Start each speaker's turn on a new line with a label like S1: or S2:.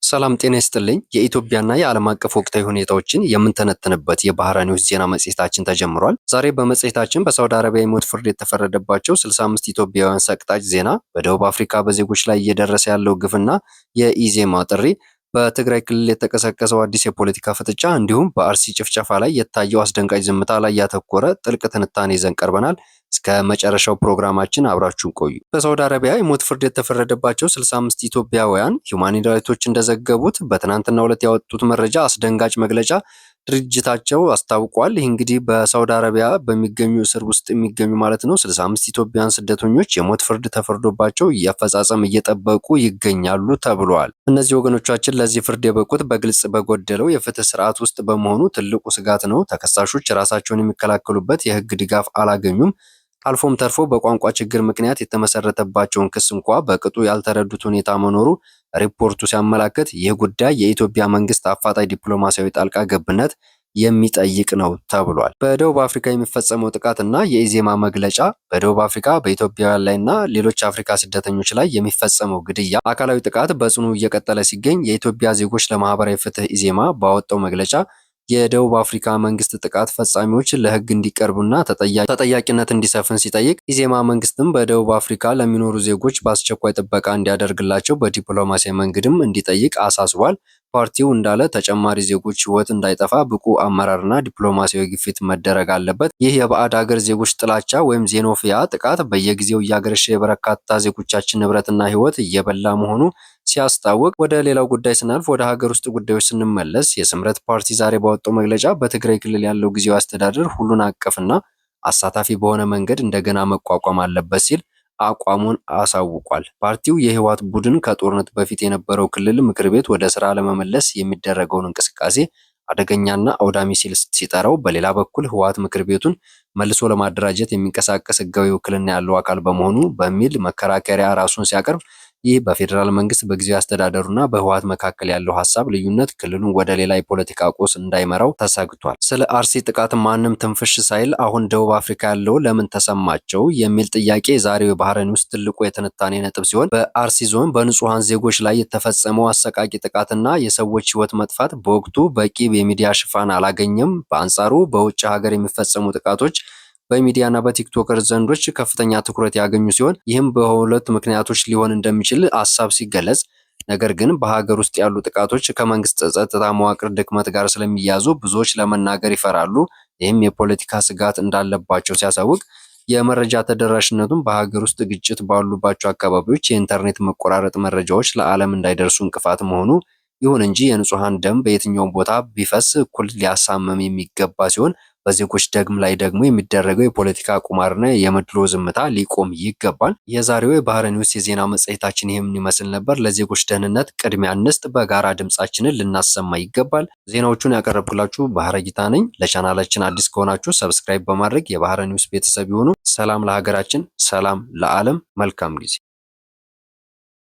S1: ሰላም ጤና ይስጥልኝ። የኢትዮጵያና የዓለም አቀፍ ወቅታዊ ሁኔታዎችን የምንተነትንበት የባህራ ኒውስ ዜና መጽሔታችን ተጀምሯል። ዛሬ በመጽሔታችን በሳውዲ አረቢያ የሞት ፍርድ የተፈረደባቸው 65 ኢትዮጵያውያን ሰቅጣጭ ዜና፣ በደቡብ አፍሪካ በዜጎች ላይ እየደረሰ ያለው ግፍና የኢዜማ ጥሪ፣ በትግራይ ክልል የተቀሰቀሰው አዲስ የፖለቲካ ፍጥጫ እንዲሁም በአርሲ ጭፍጨፋ ላይ የታየው አስደንጋጭ ዝምታ ላይ ያተኮረ ጥልቅ ትንታኔ ይዘን ቀርበናል። እስከ መጨረሻው ፕሮግራማችን አብራችሁን ቆዩ። በሳውዲ አረቢያ የሞት ፍርድ የተፈረደባቸው 65 ኢትዮጵያውያን ሂውማን ራይቶች እንደዘገቡት በትናንትናው ዕለት ያወጡት መረጃ አስደንጋጭ መግለጫ ድርጅታቸው አስታውቋል። ይህ እንግዲህ በሳውዲ አረቢያ በሚገኙ እስር ውስጥ የሚገኙ ማለት ነው 65 ኢትዮጵያውያን ስደተኞች የሞት ፍርድ ተፈርዶባቸው አፈጻጸም እየጠበቁ ይገኛሉ ተብሏል። እነዚህ ወገኖቻችን ለዚህ ፍርድ የበቁት በግልጽ በጎደለው የፍትህ ስርዓት ውስጥ በመሆኑ ትልቁ ስጋት ነው። ተከሳሾች ራሳቸውን የሚከላከሉበት የህግ ድጋፍ አላገኙም። አልፎም ተርፎ በቋንቋ ችግር ምክንያት የተመሰረተባቸውን ክስ እንኳ በቅጡ ያልተረዱት ሁኔታ መኖሩ ሪፖርቱ ሲያመላክት ይህ ጉዳይ የኢትዮጵያ መንግስት አፋጣኝ ዲፕሎማሲያዊ ጣልቃ ገብነት የሚጠይቅ ነው ተብሏል። በደቡብ አፍሪካ የሚፈጸመው ጥቃትና የኢዜማ መግለጫ በደቡብ አፍሪካ በኢትዮጵያውያን ላይና ሌሎች አፍሪካ ስደተኞች ላይ የሚፈጸመው ግድያ፣ አካላዊ ጥቃት በጽኑ እየቀጠለ ሲገኝ የኢትዮጵያ ዜጎች ለማህበራዊ ፍትህ ኢዜማ ባወጣው መግለጫ የደቡብ አፍሪካ መንግስት ጥቃት ፈጻሚዎች ለህግ እንዲቀርቡና ተጠያቂነት እንዲሰፍን ሲጠይቅ ኢዜማ መንግስትም በደቡብ አፍሪካ ለሚኖሩ ዜጎች በአስቸኳይ ጥበቃ እንዲያደርግላቸው በዲፕሎማሲያዊ መንገድም እንዲጠይቅ አሳስቧል። ፓርቲው እንዳለ ተጨማሪ ዜጎች ህይወት እንዳይጠፋ ብቁ አመራርና ዲፕሎማሲያዊ ግፊት መደረግ አለበት። ይህ የባዕድ ሀገር ዜጎች ጥላቻ ወይም ዜኖፊያ ጥቃት በየጊዜው እያገረሸ የበርካታ ዜጎቻችን ንብረትና ህይወት እየበላ መሆኑ ሲያስታውቅ፣ ወደ ሌላው ጉዳይ ስናልፍ ወደ ሀገር ውስጥ ጉዳዮች ስንመለስ የስምረት ፓርቲ ዛሬ ባወጣው መግለጫ በትግራይ ክልል ያለው ጊዜያዊ አስተዳደር ሁሉን አቀፍና አሳታፊ በሆነ መንገድ እንደገና መቋቋም አለበት ሲል አቋሙን አሳውቋል። ፓርቲው የህወሓት ቡድን ከጦርነት በፊት የነበረው ክልል ምክር ቤት ወደ ስራ ለመመለስ የሚደረገውን እንቅስቃሴ አደገኛና አውዳሚ ሲል ሲጠራው፣ በሌላ በኩል ህወሓት ምክር ቤቱን መልሶ ለማደራጀት የሚንቀሳቀስ ህጋዊ ውክልና ያለው አካል በመሆኑ በሚል መከራከሪያ ራሱን ሲያቀርብ፣ ይህ በፌዴራል መንግስት በጊዜያዊ አስተዳደሩና በህወሓት መካከል ያለው ሀሳብ ልዩነት ክልሉን ወደ ሌላ የፖለቲካ ቀውስ እንዳይመራው ተሰግቷል። ስለ አርሲ ጥቃት ማንም ትንፍሽ ሳይል አሁን ደቡብ አፍሪካ ያለው ለምን ተሰማቸው የሚል ጥያቄ የዛሬው የባህረ ኒውስ ትልቁ የትንታኔ ነጥብ ሲሆን፣ በአርሲ ዞን በንጹሐን ዜጎች ላይ የተፈጸመው አሰቃቂ ጥቃትና የሰዎች ህይወት መጥፋት በወቅቱ በቂ የሚዲያ ሽፋን አላገኘም። በአንጻሩ በውጭ ሀገር የሚፈጸሙ ጥቃቶች በሚዲያና በቲክቶከር ዘንዶች ከፍተኛ ትኩረት ያገኙ ሲሆን፣ ይህም በሁለት ምክንያቶች ሊሆን እንደሚችል ሐሳብ ሲገለጽ፣ ነገር ግን በሀገር ውስጥ ያሉ ጥቃቶች ከመንግስት ጸጥታ መዋቅር ድክመት ጋር ስለሚያዙ ብዙዎች ለመናገር ይፈራሉ። ይህም የፖለቲካ ስጋት እንዳለባቸው ሲያሳውቅ፣ የመረጃ ተደራሽነቱን በሀገር ውስጥ ግጭት ባሉባቸው አካባቢዎች የኢንተርኔት መቆራረጥ መረጃዎች ለዓለም እንዳይደርሱ እንቅፋት መሆኑ፣ ይሁን እንጂ የንጹሐን ደም በየትኛውም ቦታ ቢፈስ እኩል ሊያሳምም የሚገባ ሲሆን፣ በዜጎች ደም ላይ ደግሞ የሚደረገው የፖለቲካ ቁማርና የመድሎ ዝምታ ሊቆም ይገባል። የዛሬው የባህረ ኒውስ የዜና መጽሔታችን ይህን ይመስል ነበር። ለዜጎች ደህንነት ቅድሚያ እንስጥ፣ በጋራ ድምጻችንን ልናሰማ ይገባል። ዜናዎቹን ያቀረብኩላችሁ ባህረ ጊታ ነኝ። ለቻናላችን አዲስ ከሆናችሁ ሰብስክራይብ በማድረግ የባህረ ኒውስ ቤተሰብ ይሁኑ። ሰላም ለሀገራችን፣ ሰላም ለዓለም። መልካም ጊዜ